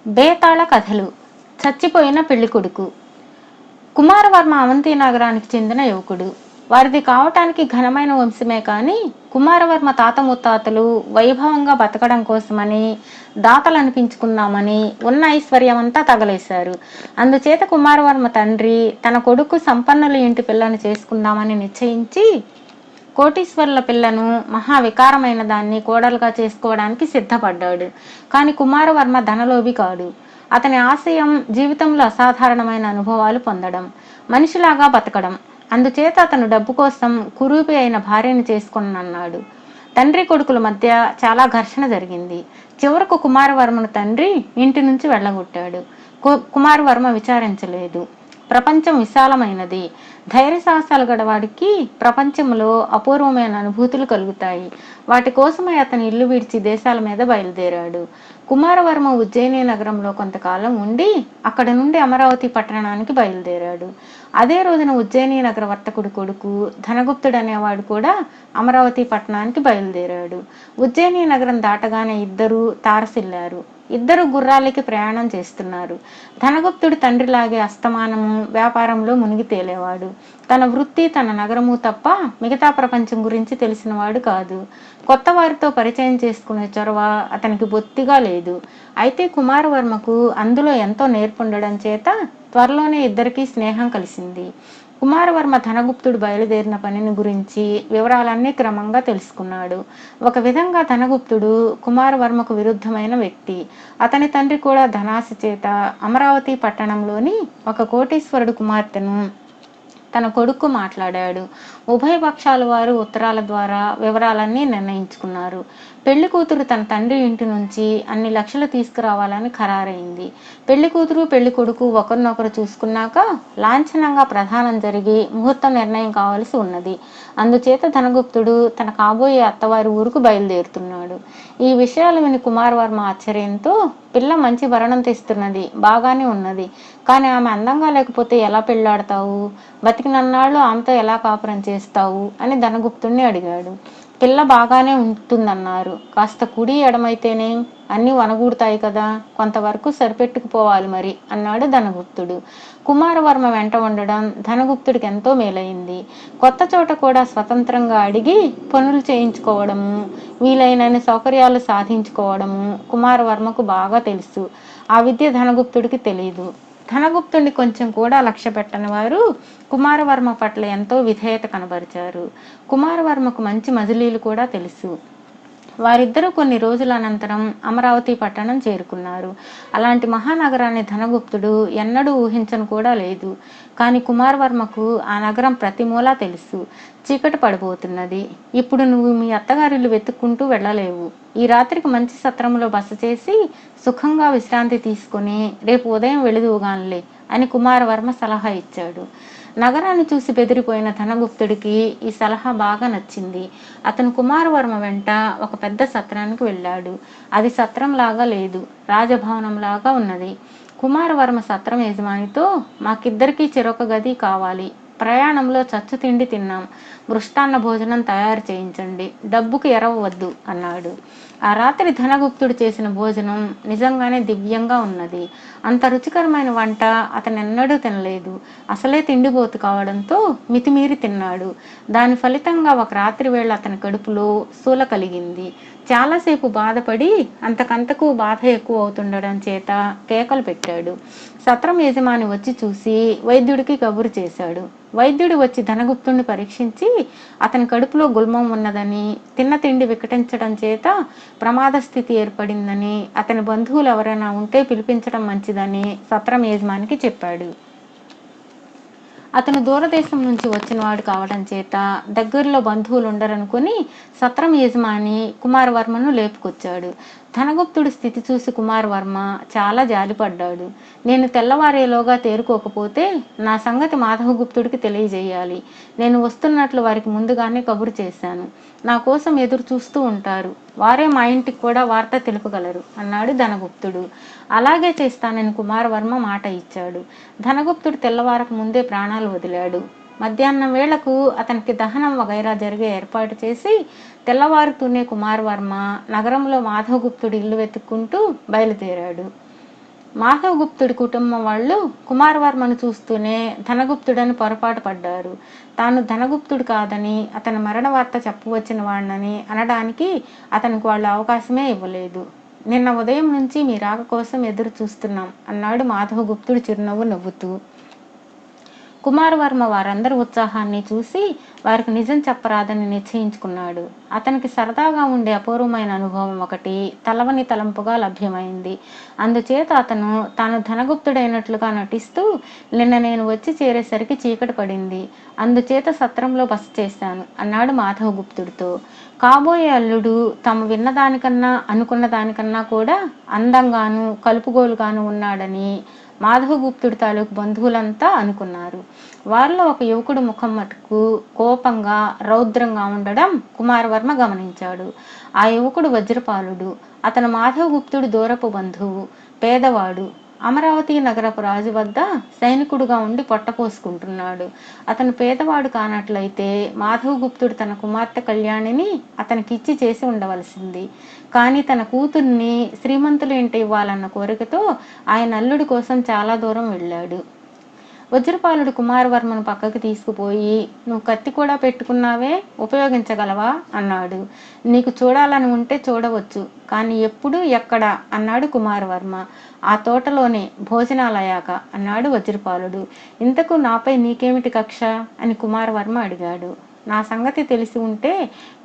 బేతాళ కథలు. చచ్చిపోయిన పెళ్ళికొడుకు. కుమారవర్మ అవంతి నగరానికి చెందిన యువకుడు. వారిది కావటానికి ఘనమైన వంశమే కాని కుమారవర్మ తాత ముత్తాతలు వైభవంగా బతకడం కోసమని దాతలు అనిపించుకుందామని ఉన్న ఐశ్వర్యమంతా తగలేశారు. అందుచేత కుమారవర్మ తండ్రి తన కొడుకు సంపన్నుల ఇంటి పిల్లను చేసుకుందామని నిశ్చయించి కోటీశ్వరుల పిల్లను మహావికారమైన దాన్ని కోడలుగా చేసుకోవడానికి సిద్ధపడ్డాడు. కానీ కుమారవర్మ ధనలోభి కాడు. అతని ఆశయం జీవితంలో అసాధారణమైన అనుభవాలు పొందడం, మనిషిలాగా బతకడం. అందుచేత అతను డబ్బు కోసం కురూపి అయిన భార్యను చేసుకున్నాడు. తండ్రి కొడుకుల మధ్య చాలా ఘర్షణ జరిగింది. చివరకు కుమారవర్మను తండ్రి ఇంటి నుంచి వెళ్ళగొట్టాడు. కుమారవర్మ విచారించలేదు. ప్రపంచం విశాలమైనది. ధైర్య సాహసాలు గడవాడికి ప్రపంచంలో అపూర్వమైన అనుభూతులు కలుగుతాయి. వాటి కోసమే అతను ఇల్లు విడిచి దేశాల మీద బయలుదేరాడు. కుమారవర్మ ఉజ్జయిని నగరంలో కొంతకాలం ఉండి అక్కడి నుండి అమరావతి పట్టణానికి బయలుదేరాడు. అదే రోజున ఉజ్జయిని నగర వర్తకుడి కొడుకు ధనగుప్తుడు అనేవాడు కూడా అమరావతి పట్టణానికి బయలుదేరాడు. ఉజ్జయిని నగరం దాటగానే ఇద్దరు తారసిల్లారు. ఇద్దరు గుర్రాలకి ప్రయాణం చేస్తున్నారు. ధనగుప్తుడు తండ్రిలాగే అస్తమానము వ్యాపారంలో మునిగి తేలేవాడు. తన వృత్తి, తన నగరము తప్ప మిగతా ప్రపంచం గురించి తెలిసినవాడు కాదు. కొత్త వారితో పరిచయం చేసుకునే చొరవ అతనికి బొత్తిగా లేదు. అయితే కుమారవర్మకు అందులో ఎంతో నేర్పుండడం చేత త్వరలోనే ఇద్దరికీ స్నేహం కలిసింది. కుమారవర్మ ధనగుప్తుడు బయలుదేరిన పనిని గురించి వివరాలన్నీ క్రమంగా తెలుసుకున్నాడు. ఒక విధంగా ధనగుప్తుడు కుమారవర్మకు విరుద్ధమైన వ్యక్తి. అతని తండ్రి కూడా ధనాశ చేత అమరావతి పట్టణంలోని ఒక కోటీశ్వరుడు కుమార్తెను తన కొడుకు మాట్లాడాడు. ఉభయ పక్షాల వారు ఉత్తరాల ద్వారా వివరాలన్నీ నిర్ణయించుకున్నారు. పెళ్లి కూతురు తన తండ్రి ఇంటి నుంచి అన్ని లక్షలు తీసుకురావాలని ఖరారైంది. పెళ్లి కూతురు పెళ్లి కొడుకు ఒకరినొకరు చూసుకున్నాక లాంఛనంగా ప్రధానం జరిగి ముహూర్తం నిర్ణయం కావాల్సి ఉన్నది. అందుచేత ధనగుప్తుడు తన కాబోయే అత్తవారి ఊరుకు బయలుదేరుతున్నాడు. ఈ విషయాలు విని కుమారవర్మ ఆశ్చర్యంతో, పిల్ల మంచి భరణం తెస్తున్నది, బాగానే ఉన్నది, కానీ ఆమె అందంగా లేకపోతే ఎలా పెళ్ళాడతావు? బతికినన్నాళ్ళు ఆమెతో ఎలా కాపురం చేస్తావు అని ధనగుప్తుడిని అడిగాడు. పిల్ల బాగానే ఉంటుందన్నారు. కాస్త కుడి ఎడమైతేనే అన్నీ వనగూడతాయి కదా, కొంతవరకు సరిపెట్టుకుపోవాలి మరి అన్నాడు ధనగుప్తుడు. కుమారవర్మ వెంట ఉండడం ధనగుప్తుడికి ఎంతో మేలైంది. కొత్త చోట కూడా స్వతంత్రంగా అడిగి పనులు చేయించుకోవడము, వీలైనన్ని సౌకర్యాలు సాధించుకోవడము కుమారవర్మకు బాగా తెలుసు. ఆ విద్య ధనగుప్తుడికి తెలియదు. ధనగుప్తుడిని కొంచెం కూడా లక్ష్య పెట్టని వారు కుమారవర్మ పట్ల ఎంతో విధేయత కనబరిచారు. కుమారవర్మకు మంచి మజిలీలు కూడా తెలుసు. వారిద్దరూ కొన్ని రోజుల అనంతరం అమరావతి పట్టణం చేరుకున్నారు. అలాంటి మహానగరాన్ని ధనగుప్తుడు ఎన్నడూ ఊహించను కూడా లేదు. కానీ కుమారవర్మకు ఆ నగరం ప్రతి మూలా తెలుసు. చీకటి పడిపోతున్నది. ఇప్పుడు నువ్వు మీ అత్తగారిల్లు వెతుక్కుంటూ వెళ్ళలేవు. ఈ రాత్రికి మంచి సత్రంలో బస చేసి సుఖంగా విశ్రాంతి తీసుకుని రేపు ఉదయం వెళుదువుగాన్లే అని కుమారవర్మ సలహా ఇచ్చాడు. నగరాన్ని చూసి బెదిరిపోయిన ధనగుప్తుడికి ఈ సలహా బాగా నచ్చింది. అతను కుమారవర్మ వెంట ఒక పెద్ద సత్రానికి వెళ్ళాడు. అది సత్రంలాగా లేదు, రాజభవనంలాగా ఉన్నది. కుమారవర్మ సత్రం యజమానితో, మాకిద్దరికీ చెరొక గది కావాలి, ప్రయాణంలో చచ్చు తిండి తిన్నాం, మృష్టాన్న భోజనం తయారు చేయించండి, డబ్బుకు ఎరవవద్దు అన్నాడు. ఆ రాత్రి ధనగుప్తుడు చేసిన భోజనం నిజంగానే దివ్యంగా ఉన్నది. అంత రుచికరమైన వంట అతను ఎన్నడూ తినలేదు. అసలే తిండిపోతు కావడంతో మితిమీరి తిన్నాడు. దాని ఫలితంగా ఒక రాత్రి వేళ అతని కడుపులో శూల కలిగింది. చాలాసేపు బాధపడి అంతకంతకు బాధ ఎక్కువ అవుతుండడం చేత కేకలు పెట్టాడు. సత్రం యజమాని వచ్చి చూసి వైద్యుడికి కబురు చేశాడు. వైద్యుడు వచ్చి ధనగుప్తుడిని పరీక్షించి అతని కడుపులో గుల్మం ఉన్నదని, తిన్న తిండి వికటించడం చేత ప్రమాద స్థితి ఏర్పడిందని, అతని బంధువులు ఎవరైనా ఉంటే పిలిపించడం మంచిదని సత్రం యజమానికి చెప్పాడు. అతను దూరదేశం నుంచి వచ్చినవాడు కావడం చేత దగ్గరలో బంధువులు ఉండరనుకుని సత్రం యజమాని కుమారవర్మను లేపుకొచ్చాడు. ధనగుప్తుడి స్థితి చూసి కుమారవర్మ చాలా జాలిపడ్డాడు. నేను తెల్లవారేలోగా తేరుకోకపోతే నా సంగతి మాధవగుప్తుడికి తెలియజేయాలి. నేను వస్తున్నట్లు వారికి ముందుగానే కబురు చేశాను. నా కోసం ఎదురు చూస్తూ ఉంటారు. వారే మా ఇంటికి కూడా వార్త తెలుపగలరు అన్నాడు ధనగుప్తుడు. అలాగే చేస్తానని కుమారవర్మ మాట ఇచ్చాడు. ధనగుప్తుడు తెల్లవారకు ముందే ప్రాణాలు వదిలాడు. మధ్యాహ్నం వేళకు అతనికి దహనం వగైరా జరిగే ఏర్పాటు చేసి తెల్లవారుతూనే కుమారవర్మ నగరంలో మాధవగుప్తుడి ఇల్లు వెతుక్కుంటూ బయలుదేరాడు. మాధవగుప్తుడి కుటుంబం వాళ్ళు కుమారవర్మను చూస్తూనే ధనగుప్తుడని పొరపాటు పడ్డారు. తాను ధనగుప్తుడు కాదని, అతని మరణ వార్త చెప్పవచ్చిన వాడినని అనడానికి అతనికి వాళ్ళు అవకాశమే ఇవ్వలేదు. నిన్న ఉదయం నుంచి మీ రాక కోసం ఎదురు చూస్తున్నాం అన్నాడు మాధవగుప్తుడు చిరునవ్వు నవ్వుతూ. కుమారవర్మ వారందరి ఉత్సాహాన్ని చూసి వారికి నిజం చెప్పరాదని నిశ్చయించుకున్నాడు. అతనికి సరదాగా ఉండే అపూర్వమైన అనుభవం ఒకటి తలవని తలంపుగా లభ్యమైంది. అందుచేత అతను తాను ధనగుప్తుడైనట్లుగా నటిస్తూ, నిన్న నేను వచ్చి చేరేసరికి చీకటి పడింది, అందుచేత సత్రంలో బస చేశాను అన్నాడు మాధవగుప్తుడితో. కాబోయే అల్లుడు తాము విన్నదానికన్నా అనుకున్న దానికన్నా కూడా అందంగాను కలుపుగోలుగాను ఉన్నాడని మాధవగుప్తుడి తాలూకు బంధువులంతా అనుకున్నారు. వారిలో ఒక యువకుడు ముఖం మటుకు కోపంగా రౌద్రంగా ఉండడం కుమారవర్మ గమనించాడు. ఆ యువకుడు వజ్రపాలుడు. అతను మాధవగుప్తుడు దూరపు బంధువు, పేదవాడు. అమరావతి నగరపు రాజు వద్ద సైనికుడుగా ఉండి పొట్టపోసుకుంటున్నాడు. అతను పేదవాడు కానట్లయితే మాధవగుప్తుడు తన కుమార్తె కళ్యాణిని అతనికిచ్చి చేసి ఉండవలసింది. కానీ తన కూతుర్ని శ్రీమంతులు ఇంటి ఇవ్వాలన్న కోరికతో ఆయన అల్లుడి కోసం చాలా దూరం వెళ్ళాడు. వజ్రపాలుడు కుమారవర్మను పక్కకి తీసుకుపోయి, నువ్వు కత్తి కూడా పెట్టుకున్నావే, ఉపయోగించగలవా అన్నాడు. నీకు చూడాలని ఉంటే చూడవచ్చు, కానీ ఎప్పుడు ఎక్కడ అన్నాడు కుమారవర్మ. ఆ తోటలోనే భోజనాలయ్యాక అన్నాడు వజ్రపాలుడు. ఇంతకు నాపై నీకేమిటి కక్ష అని కుమారవర్మ అడిగాడు. నా సంగతి తెలిసి ఉంటే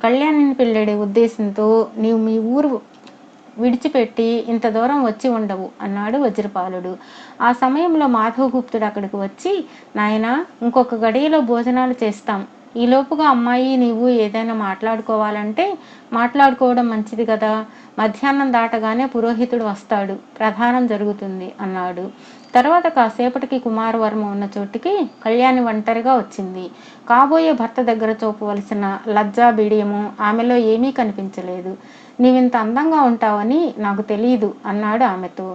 కళ్యాణిని పెళ్ళాడే ఉద్దేశంతో నీవు మీ ఊరు విడిచిపెట్టి ఇంత దూరం వచ్చి ఉండవు అన్నాడు వజ్రపాలుడు. ఆ సమయంలో మాధవగుప్తుడు అక్కడికి వచ్చి, నాయనా, ఇంకొక గడియలో భోజనాలు చేస్తాం, ఈలోపుగా అమ్మాయి నీవు ఏదైనా మాట్లాడుకోవాలంటే మాట్లాడుకోవడం మంచిది కదా, మధ్యాహ్నం దాటగానే పురోహితుడు వస్తాడు, ప్రధానం జరుగుతుంది అన్నాడు. తర్వాత కాసేపటికి కుమారవర్మ ఉన్న చోటికి కళ్యాణి ఒంటరిగా వచ్చింది. కాబోయే భర్త దగ్గర చూపవలసిన లజ్జా బిడియము ఆమెలో ఏమీ కనిపించలేదు. నీవింత అందంగా ఉంటావని నాకు తెలియదు అన్నాడు ఆమెతో.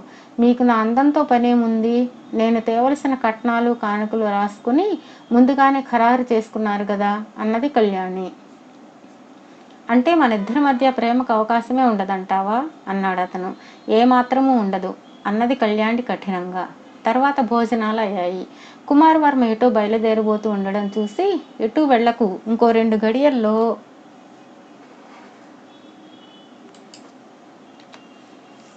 మీకు నా అందంతో పనేముంది, నేను తేవలసిన కట్నాలు కానుకలు రాసుకుని ముందుగానే ఖరారు చేసుకున్నారు కదా అన్నది కళ్యాణి. అంటే మన ఇద్దరి మధ్య ప్రేమకు అవకాశమే ఉండదంటావా అన్నాడు అతను. ఏమాత్రమూ ఉండదు అన్నది కళ్యాణి కఠినంగా. తర్వాత భోజనాలు అయ్యాయి. కుమారవర్మ ఎటో బయలుదేరబోతూ ఉండడం చూసి, ఎటూ వెళ్లకు, ఇంకో 2 గడియల్లో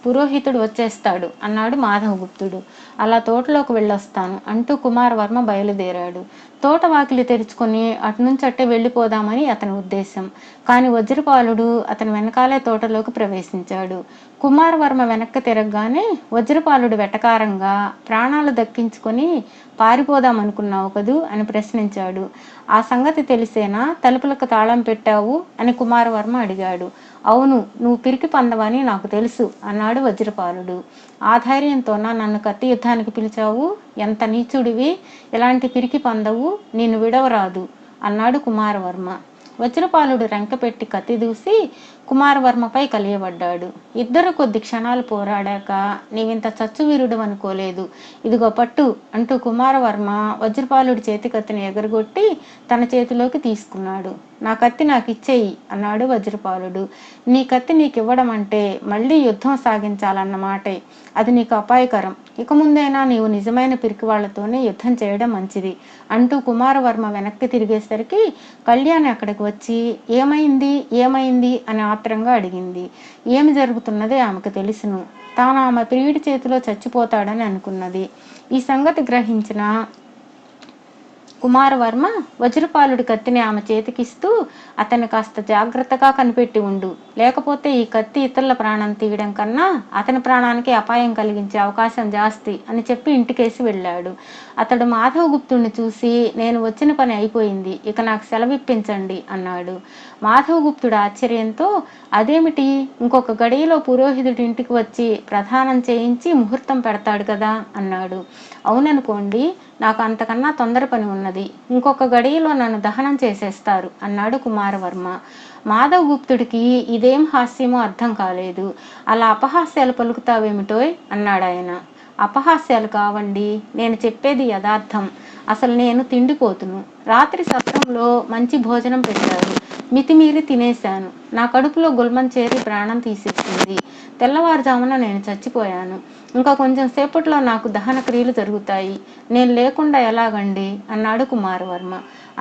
పురోహితుడు వచ్చేస్తాడు అన్నాడు మాధవగుప్తుడు. అలా తోటలోకి వెళ్ళొస్తాను అంటూ కుమారవర్మ బయలుదేరాడు. తోట వాకిలి తెరుచుకొని అటునుంచి అట్టే వెళ్ళిపోదామని అతని ఉద్దేశం. కాని వజ్రపాలుడు అతని వెనకాలే తోటలోకి ప్రవేశించాడు. కుమారవర్మ వెనక్కి తిరగగానే వజ్రపాలుడు వెటకారంగా, ప్రాణాలు దక్కించుకొని పారిపోదామనుకున్నావు కదూ అని ప్రశ్నించాడు. ఆ సంగతి తెలిసేనా తలుపులకు తాళం పెట్టావు అని కుమారవర్మ అడిగాడు. అవును, నువ్వు పిరికి పందవని నాకు తెలుసు అన్నాడు వజ్రపాలుడు. ఆ ధైర్యంతోనా నన్ను కత్తి యుద్ధానికి పిలిచావు? ఎంత నీచుడివి, ఎలాంటి పిరికి పందవు, నిన్ను విడవరాదు అన్నాడు కుమారవర్మ. వజ్రపాలుడు రెంకపెట్టి కత్తి దూసి కుమారవర్మపై కలియబడ్డాడు. ఇద్దరు కొద్ది క్షణాలు పోరాడాక, నీవింత చచ్చువీరుడు అనుకోలేదు, ఇదిగో పట్టు అంటూ కుమారవర్మ వజ్రపాలుడి చేతి కత్తిని ఎగరగొట్టి తన చేతిలోకి తీసుకున్నాడు. నా కత్తి నాకు ఇచ్చేయి అన్నాడు వజ్రపాలుడు. నీ కత్తి నీకివ్వడం అంటే మళ్ళీ యుద్ధం సాగించాలన్నమాటే. అది నీకు అపాయకరం. ఇక ముందైనా నీవు నిజమైన పిరికి వాళ్లతోనే యుద్ధం చేయడం మంచిది అంటూ కుమారవర్మ వెనక్కి తిరిగేసరికి కళ్యాణి అక్కడికి వచ్చి, ఏమైంది ఏమైంది అని ఆత్రంగా అడిగింది. ఏమి జరుగుతున్నది ఆమెకు తెలుసును. తాను ఆమె ప్రియుడి చేతిలో చచ్చిపోతాడని అనుకున్నది. ఈ సంగతి గ్రహించిన కుమారవర్మ వజ్రపాలుడి కత్తిని ఆమె చేతికిస్తూ, అతన్ని కాస్త జాగ్రత్తగా కనిపెట్టి ఉండు, లేకపోతే ఈ కత్తి ఇతరుల ప్రాణం తీయడం కన్నా అతని ప్రాణానికి అపాయం కలిగించే అవకాశం జాస్తి అని చెప్పి ఇంటికేసి వెళ్ళాడు. అతడు మాధవగుప్తుడిని చూసి, నేను వచ్చిన పని అయిపోయింది, ఇక నాకు సెలవిప్పించండి అన్నాడు. మాధవగుప్తుడు ఆశ్చర్యంతో, అదేమిటి, ఇంకొక గడియలో పురోహితుడి ఇంటికి వచ్చి ప్రధానం చేయించి ముహూర్తం పెడతాడు కదా అన్నాడు. అవుననుకోండి, నాకు అంతకన్నా తొందర పని ఉన్నది, ఇంకొక గడియలో నన్ను దహనం చేసేస్తారు అన్నాడు కుమారవర్మ. మాధవగుప్తుడికి ఇదేం హాస్యమో అర్థం కాలేదు. అలా అపహాస్యాలు పలుకుతావేమిటోయ్ అన్నాడు ఆయన. అపహాస్యాలు కావండి, నేను చెప్పేది యథార్థం. అసలు నేను తిండిపోతును. రాత్రి సత్రంలో మంచి భోజనం పెట్టారు, మితిమీరి తినేశాను. నా కడుపులో గుల్మం చేరి ప్రాణం తీసేసింది. తెల్లవారుజామున నేను చచ్చిపోయాను. ఇంకా కొంచెం సేపట్లో నాకు దహన క్రియలు జరుగుతాయి. నేను లేకుండా ఎలాగండి అన్నాడు కుమారవర్మ.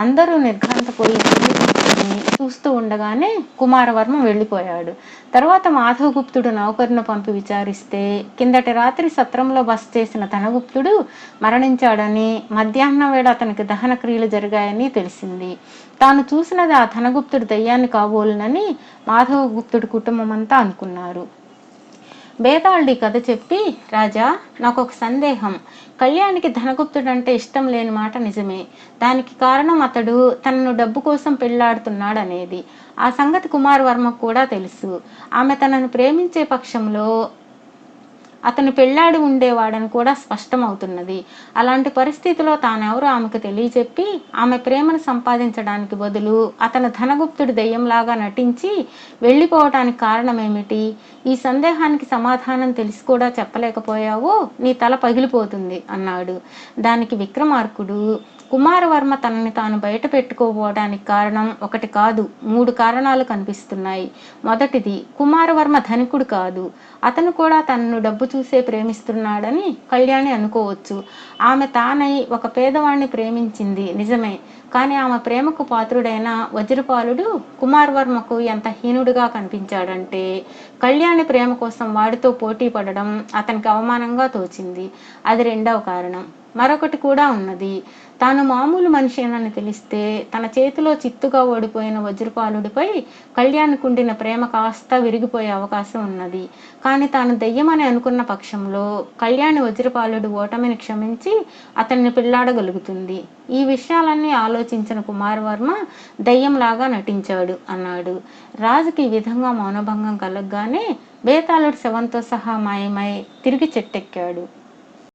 అందరూ నిర్ఘాంతపోయి చూస్తూ ఉండగానే కుమారవర్మ వెళ్ళిపోయాడు. తర్వాత మాధవగుప్తుడు నౌకరును పంపి విచారిస్తే కిందటి రాత్రి సత్రంలో బస చేసిన ధనగుప్తుడు మరణించాడని, మధ్యాహ్నం వేళ అతనికి దహన క్రియలు జరిగాయని తెలిసింది. తాను చూసినది ఆ ధనగుప్తుడు దయ్యాన్ని కాబోలునని మాధవగుప్తుడి కుటుంబం అంతా అనుకున్నారు. బేతాళుడి కథ చెప్పి, రాజా, నాకు ఒక సందేహం. కళ్యాణికి ధనగుప్తుడంటే ఇష్టం లేని మాట నిజమే. దానికి కారణం అతడు తనను డబ్బు కోసం పెళ్లాడుతున్నాడనేది. ఆ సంగతి కుమారవర్మకు కూడా తెలుసు. ఆమె తనను ప్రేమించే పక్షంలో అతను పెళ్లాడి ఉండేవాడని కూడా స్పష్టమవుతున్నది. అలాంటి పరిస్థితిలో తానెవరో ఆమెకు తెలియచెప్పి ఆమె ప్రేమను సంపాదించడానికి బదులు అతను ధనగుప్తుడి దెయ్యంలాగా నటించి వెళ్ళిపోవటానికి కారణమేమిటి? ఈ సందేహానికి సమాధానం తెలిసి కూడా చెప్పలేకపోయావో నీ తల పగిలిపోతుంది అన్నాడు. దానికి విక్రమార్కుడు, కుమారవర్మ తనని తాను బయట పెట్టుకోపోవడానికి కారణం ఒకటి కాదు, 3 కారణాలు కనిపిస్తున్నాయి. మొదటిది, కుమారవర్మ ధనికుడు కాదు. అతను కూడా తనను డబ్బు చూసే ప్రేమిస్తున్నాడని కళ్యాణి అనుకోవచ్చు. ఆమె తానై ఒక పేదవాణ్ణి ప్రేమించింది నిజమే, కానీ ఆమె ప్రేమకు పాత్రుడైన వజ్రపాలుడు కుమారవర్మకు ఎంత హీనుడుగా కనిపించాడంటే కళ్యాణి ప్రేమ కోసం వాడితో పోటీ పడడం అతనికి అవమానంగా తోచింది. అది రెండవ కారణం. మరొకటి కూడా ఉన్నది. తాను మామూలు మనిషేనని తెలిస్తే తన చేతిలో చిత్తుగా ఓడిపోయిన వజ్రపాలుడిపై కళ్యాణికుండిన ప్రేమ కాస్త విరిగిపోయే అవకాశం ఉన్నది. కానీ తాను దెయ్యమని అనుకున్న పక్షంలో కళ్యాణి వజ్రపాలుడి ఓటమిని క్షమించి అతన్ని పెళ్లాడగలుగుతుంది. ఈ విషయాలన్నీ ఆలోచించిన కుమారవర్మ దెయ్యంలాగా నటించాడు అన్నాడు. రాజుకి ఈ విధంగా మౌనభంగం కలగగానే బేతాళుడు శవంతో సహా మాయమై తిరిగి చెట్టెక్కాడు.